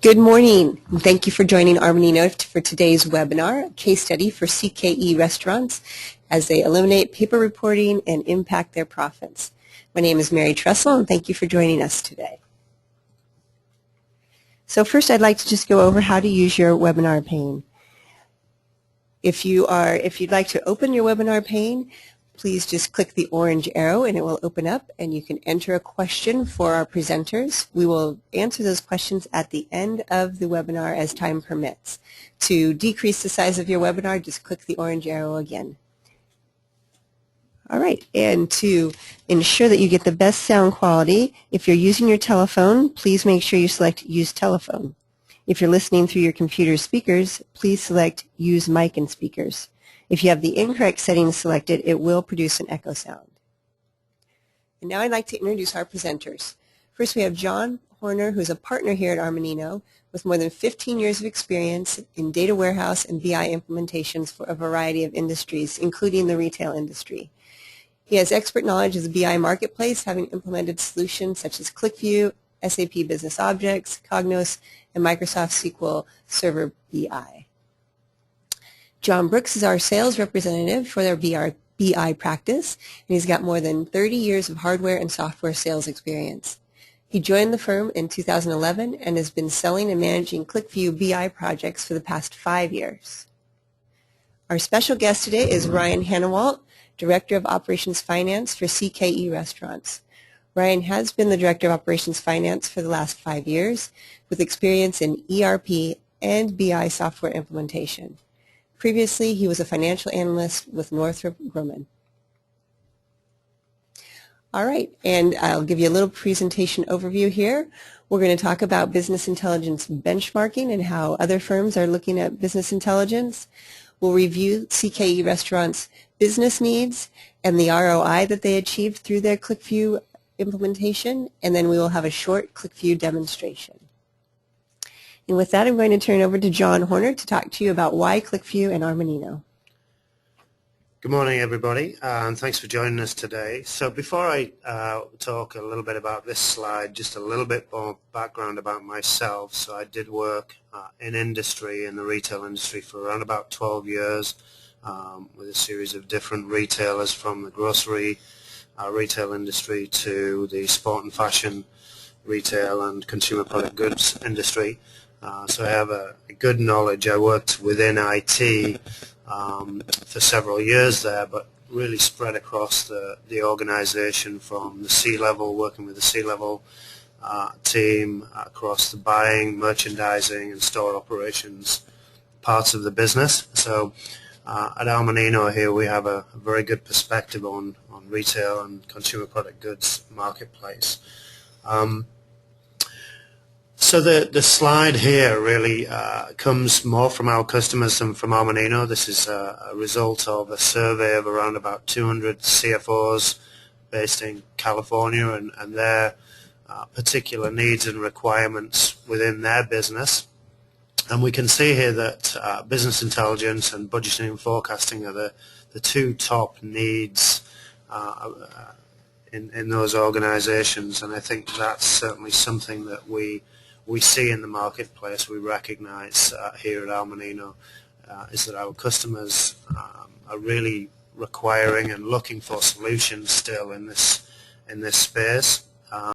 Good morning, and thank you for joining Armanino for today's webinar, a case study for CKE Restaurants as they eliminate paper reporting and impact their profits. My name is Mary Tressel, and thank you for joining us today. So first, I'd like to just go over how to use your webinar pane. If you'd like to open your webinar pane, please just click the orange arrow and it will open up and you can enter a question for our presenters. We will answer those questions at the end of the webinar as time permits. To decrease the size of your webinar, just click the orange arrow again. All right, and to ensure that you get the best sound quality, if you're using your telephone, please make sure you select Use Telephone. If you're listening through your computer speakers, please select Use Mic and Speakers. If you have the incorrect settings selected, it will produce an echo sound. And now I'd like to introduce our presenters. First, we have John Horner, who's a partner here at Armanino with more than 15 years of experience in data warehouse and BI implementations for a variety of industries, including the retail industry. He has expert knowledge of the BI marketplace, having implemented solutions such as QlikView, SAP Business Objects, Cognos, and Microsoft SQL Server BI. John Brooks is our sales representative for their BI practice, and he's got more than 30 years of hardware and software sales experience. He joined the firm in 2011 and has been selling and managing QlikView BI projects for the past 5 years. Our special guest today is Ryan Hannawalt, Director of Operations Finance for CKE Restaurants. Ryan has been the Director of Operations Finance for the last 5 years with experience in ERP and BI software implementation. Previously, he was a financial analyst with Northrop Grumman. All right, and I'll give you a little presentation overview here. We're going to talk about business intelligence benchmarking and how other firms are looking at business intelligence. We'll review CKE Restaurants' business needs and the ROI that they achieved through their QlikView implementation, and then we will have a short QlikView demonstration. And with that, I'm going to turn it over to John Horner to talk to you about why QlikView and Armanino. Good morning, everybody, and thanks for joining us today. So before I talk a little bit about this slide, just a little bit more background about myself. So I did work in industry, in the retail industry, for around about 12 years with a series of different retailers, from the grocery retail industry to the sport and fashion retail and consumer product goods industry. So I have a good knowledge. I worked within IT for several years there, but really spread across the organization, from the C-level, working with the C-level team, across the buying, merchandising, and store operations parts of the business. So at Armanino here, we have a very good perspective on retail and consumer product goods marketplace. So the slide here really comes more from our customers than from Armanino. This is a result of a survey of around about 200 CFOs based in California and their particular needs and requirements within their business. And we can see here that business intelligence and budgeting and forecasting are the two top needs in those organizations. And I think that's certainly something that we see in the marketplace, we recognize here at Armanino, is that our customers are really requiring and looking for solutions still in this space.